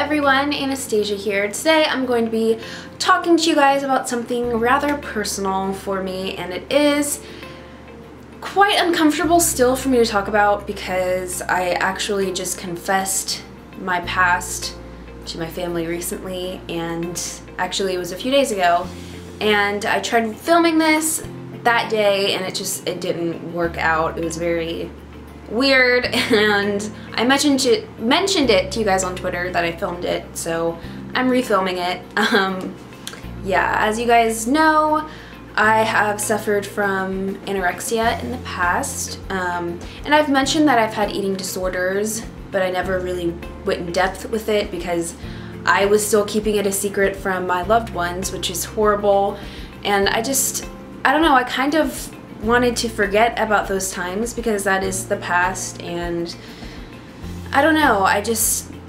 everyone, Anastasjia here. Today I'm going to be talking to you guys about something rather personal for me, and it is quite uncomfortable still for me to talk about because I actually just confessed my past to my family recently, and actually it was a few days ago, and I tried filming this that day and it didn't work out. It was very weird, and I mentioned it to you guys on Twitter that I filmed it, so I'm refilming it. Yeah, as you guys know, I have suffered from anorexia in the past, and I've mentioned that I've had eating disorders, but I never really went in depth with it because I was still keeping it a secret from my loved ones, which is horrible. And I don't know, I kind of wanted to forget about those times because that is the past, and I don't know,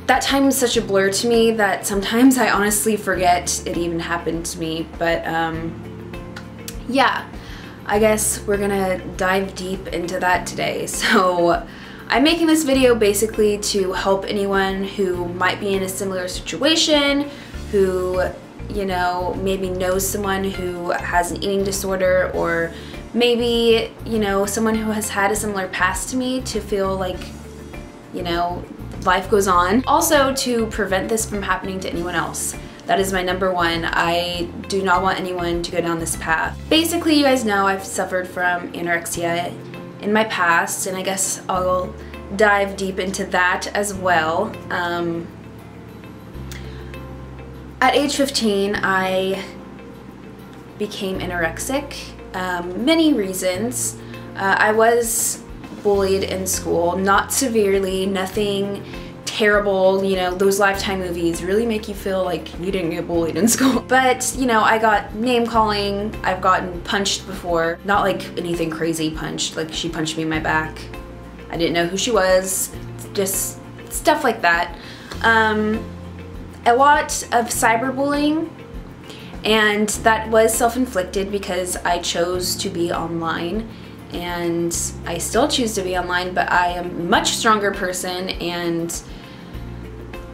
that time is such a blur to me that sometimes I honestly forget it even happened to me. But yeah, I guess we're gonna dive deep into that today. So I'm making this video basically to help anyone who might be in a similar situation, who, you know, maybe knows someone who has an eating disorder, or maybe, you know, someone who has had a similar past to me, to feel like, you know, life goes on. Also, to prevent this from happening to anyone else. That is my number one. I do not want anyone to go down this path. Basically, you guys know I've suffered from anorexia in my past, and I guess I'll dive deep into that as well. At age 15, I became anorexic. Many reasons. I was bullied in school, not severely, nothing terrible. You know, those Lifetime movies really make you feel like you didn't get bullied in school. But, you know, I got name calling, I've gotten punched before. Not like anything crazy punched, like she punched me in my back. I didn't know who she was, just stuff like that. A lot of cyberbullying, and that was self-inflicted because I chose to be online, and I still choose to be online, but I am a much stronger person, and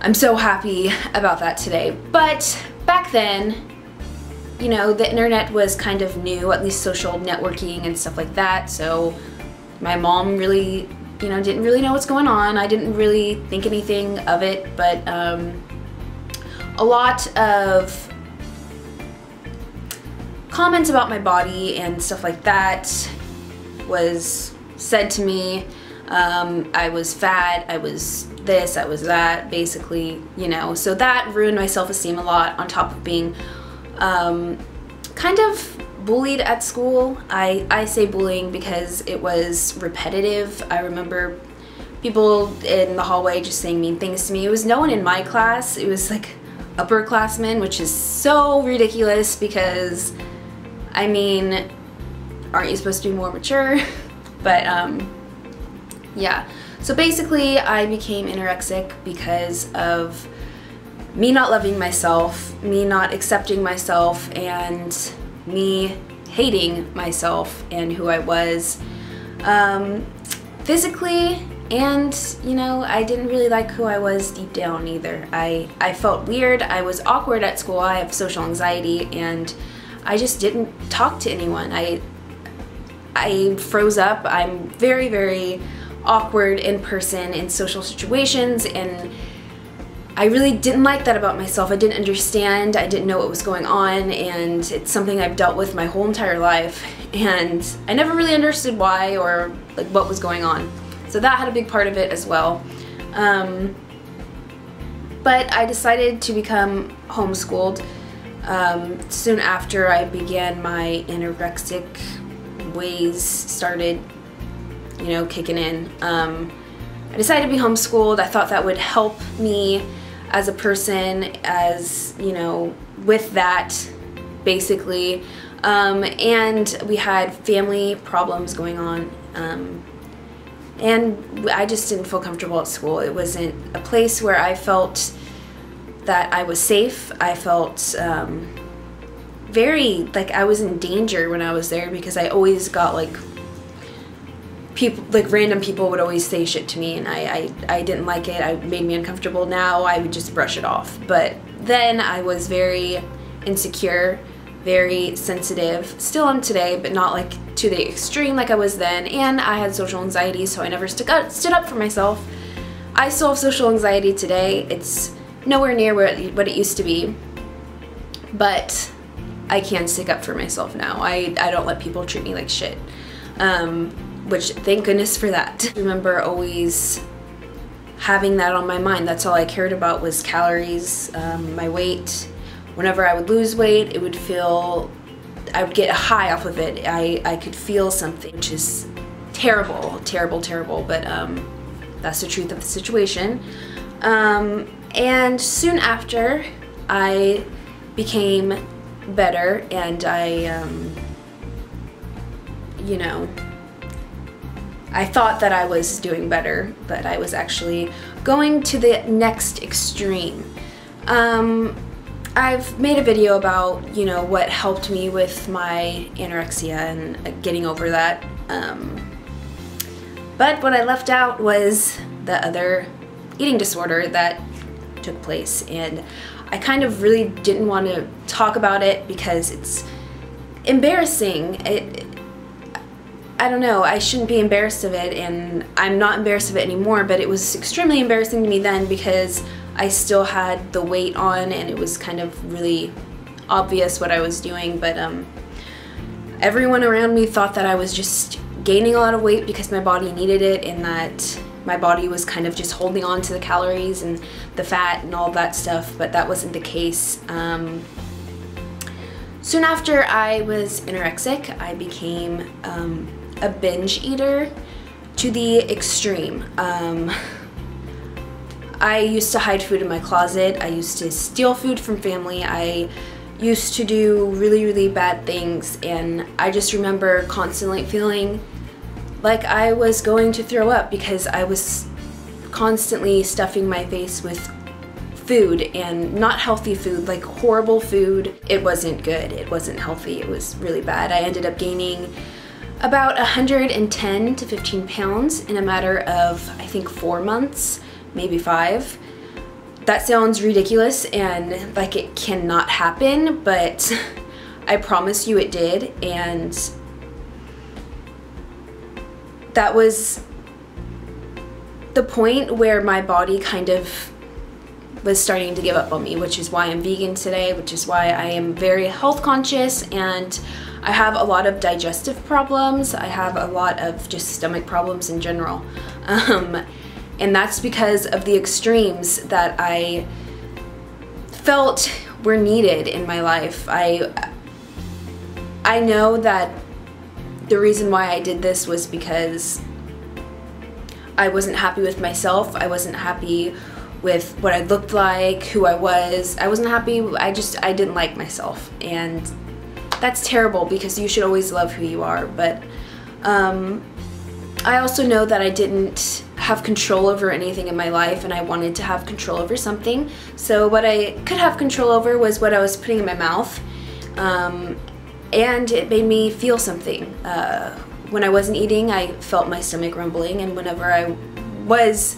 I'm so happy about that today. But back then, you know, the internet was kind of new, at least social networking and stuff like that, so my mom really, you know, didn't really know what's going on. I didn't really think anything of it, but a lot of comments about my body and stuff like that was said to me. I was fat, I was this, I was that, basically, you know, so that ruined my self-esteem a lot, on top of being kind of bullied at school. I say bullying because it was repetitive. I remember people in the hallway just saying mean things to me. It was no one in my class, it was like upperclassmen, which is so ridiculous because, I mean, aren't you supposed to be more mature? But yeah, so basically I became anorexic because of me not loving myself, me not accepting myself, and me hating myself and who I was physically. And, you know, I didn't really like who I was deep down either. I felt weird, I was awkward at school, I have social anxiety, and I just didn't talk to anyone. I froze up. I'm very, very awkward in person in social situations, and I really didn't like that about myself. I didn't understand, I didn't know what was going on, and it's something I've dealt with my whole entire life, and I never really understood why or like what was going on. So that had a big part of it as well. But I decided to become homeschooled soon after I began my anorexic ways started, you know, kicking in. I decided to be homeschooled. I thought that would help me as a person, as, you know, with that, basically. And we had family problems going on. And I just didn't feel comfortable at school. It wasn't a place where I felt that I was safe. I felt very like I was in danger when I was there because I always got like people, like random people would always say shit to me, and I didn't like it. It made me uncomfortable. Now I would just brush it off. But then I was very insecure, very sensitive, still am today, but not like to the extreme like I was then, and I had social anxiety, so I never stood up for myself. I still have social anxiety today. It's nowhere near what it used to be, but I can stick up for myself now. I don't let people treat me like shit, which thank goodness for that. I remember always having that on my mind. That's all I cared about was calories, my weight. Whenever I would lose weight, it would feel, I would get a high off of it. I could feel something, which is terrible, terrible, terrible, but that's the truth of the situation. And soon after, I became better, and you know, I thought that I was doing better, but I was actually going to the next extreme. I've made a video about, you know, what helped me with my anorexia and getting over that. But what I left out was the other eating disorder that took place, and I kind of really didn't want to talk about it because it's embarrassing. I don't know, I shouldn't be embarrassed of it, and I'm not embarrassed of it anymore, but it was extremely embarrassing to me then because I still had the weight on, and it was kind of really obvious what I was doing. But everyone around me thought that I was just gaining a lot of weight because my body needed it, and that my body was kind of just holding on to the calories and the fat and all that stuff, but that wasn't the case. Soon after I was anorexic, I became a binge eater to the extreme. I used to hide food in my closet. I used to steal food from family. I used to do really, really bad things, and I just remember constantly feeling like I was going to throw up because I was constantly stuffing my face with food, and not healthy food, like horrible food. It wasn't good. It wasn't healthy. It was really bad. I ended up gaining about 110 to 15 pounds in a matter of, I think, 4 months. Maybe 5. That sounds ridiculous and like it cannot happen, but I promise you it did, and that was the point where my body kind of was starting to give up on me, which is why I'm vegan today, which is why I am very health conscious, and I have a lot of digestive problems. I have a lot of just stomach problems in general. And that's because of the extremes that I felt were needed in my life. I know that the reason why I did this was because I wasn't happy with myself. I wasn't happy with what I looked like, who I was. I wasn't happy. I didn't like myself. And that's terrible because you should always love who you are. But I also know that I didn't have control over anything in my life, and I wanted to have control over something. So what I could have control over was what I was putting in my mouth, and it made me feel something. When I wasn't eating, I felt my stomach rumbling, and whenever I was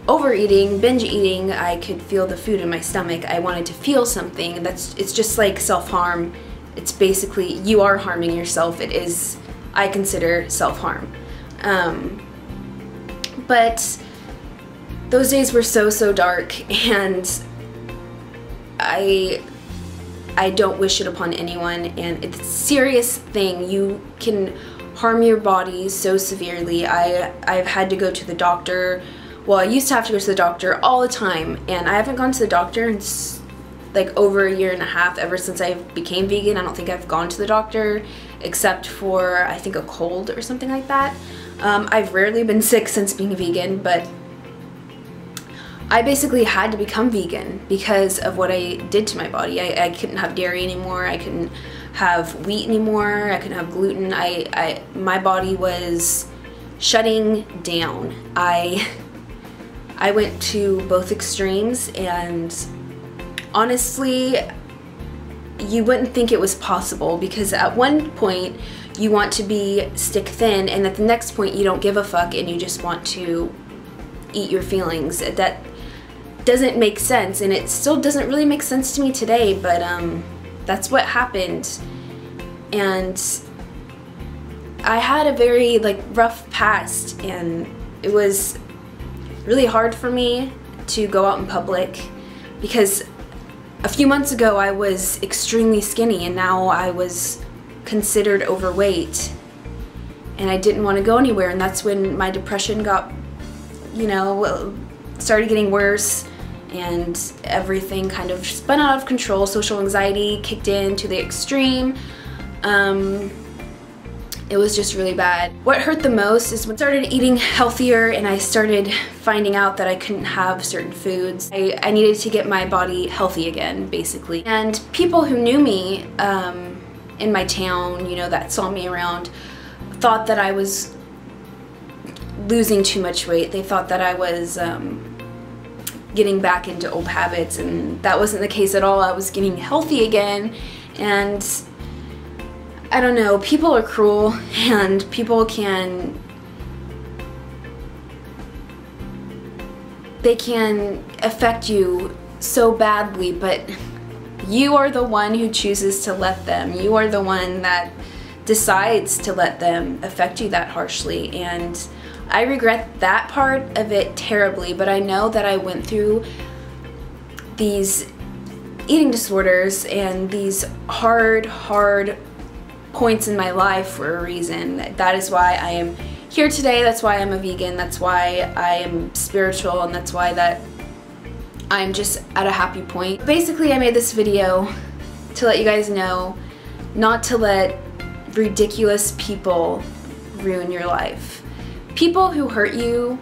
overeating, binge eating, I could feel the food in my stomach. I wanted to feel something, and it's just like self-harm. It's basically, you are harming yourself. It is, I consider, self-harm. But those days were so dark, and I don't wish it upon anyone, and it's a serious thing. You can harm your body so severely. I've had to go to the doctor. Well, I used to have to go to the doctor all the time, and I haven't gone to the doctor in like over a year and a half. Ever since I became vegan, I don't think I've gone to the doctor except for, I think, a cold or something like that. I've rarely been sick since being vegan, but I basically had to become vegan because of what I did to my body. I couldn't have dairy anymore. I couldn't have wheat anymore. I couldn't have gluten. My body was shutting down. I went to both extremes, and honestly, you wouldn't think it was possible, because at one point you want to be stick thin, and at the next point you don't give a fuck and you just want to eat your feelings. That doesn't make sense, and it still doesn't really make sense to me today, but that's what happened. And I had a very rough past, and it was really hard for me to go out in public, because a few months ago I was extremely skinny, and now I was considered overweight, and I didn't want to go anywhere. And that's when my depression got, started getting worse, and everything kind of spun out of control. Social anxiety kicked in to the extreme. It was just really bad. What hurt the most is when I started eating healthier, and I started finding out that I couldn't have certain foods. I needed to get my body healthy again, basically. And people who knew me in my town, that saw me around, thought that I was losing too much weight. They thought that I was getting back into old habits, and that wasn't the case at all. I was getting healthy again, and I don't know, people are cruel, and people they can affect you so badly, but you are the one who chooses to let them. You are the one that decides to let them affect you that harshly, and I regret that part of it terribly, but I know that I went through these eating disorders and these hard points in my life for a reason. That is why I am here today. That's why I'm a vegan. That's why I am spiritual, and that's why that I'm just at a happy point. Basically, I made this video to let you guys know not to let ridiculous people ruin your life. People who hurt you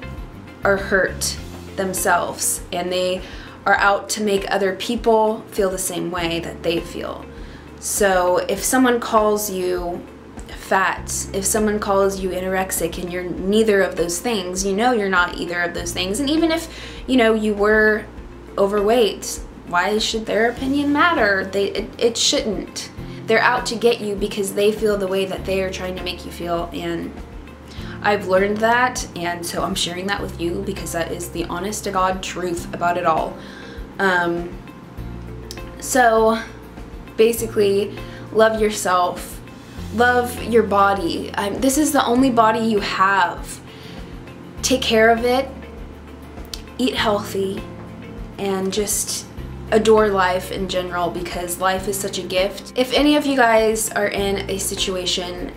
are hurt themselves, and they are out to make other people feel the same way that they feel. So if someone calls you fat, if someone calls you anorexic, and you're neither of those things, you're not either of those things. And even if you were overweight, why should their opinion matter? It shouldn't. They're out to get you because they feel the way that they are trying to make you feel, and I've learned that, and so I'm sharing that with you because that is the honest to God truth about it all. So basically, love yourself, love your body. This is the only body you have. Take care of it, eat healthy, and just adore life in general, because life is such a gift. If any of you guys are in a situation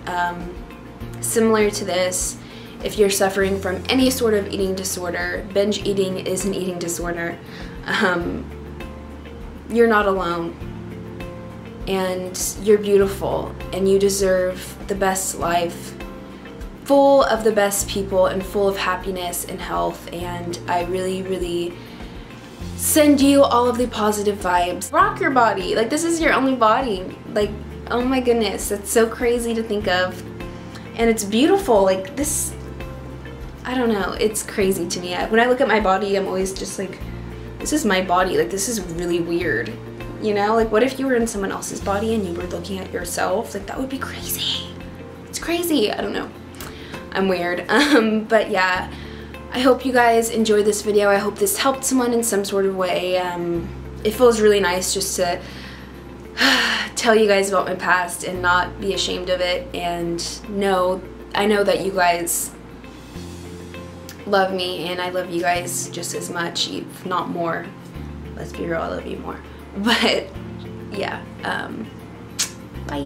similar to this, if you're suffering from any sort of eating disorder, binge eating is an eating disorder, you're not alone, and you're beautiful, and you deserve the best life, full of the best people and full of happiness and health. And I really send you all of the positive vibes. Rock your body. This is your only body. Oh my goodness, that's so crazy to think of, and it's beautiful. This, I don't know, it's crazy to me. When I look at my body, I'm always just this is my body. This is really weird. What if you were in someone else's body and you were looking at yourself? That would be crazy. It's crazy. I don't know. I'm weird. But yeah, I hope you guys enjoyed this video. I hope this helped someone in some sort of way. It feels really nice just to tell you guys about my past and not be ashamed of it, and I know that you guys love me, and I love you guys just as much, if not more. Let's be real, I love you more. But yeah, bye.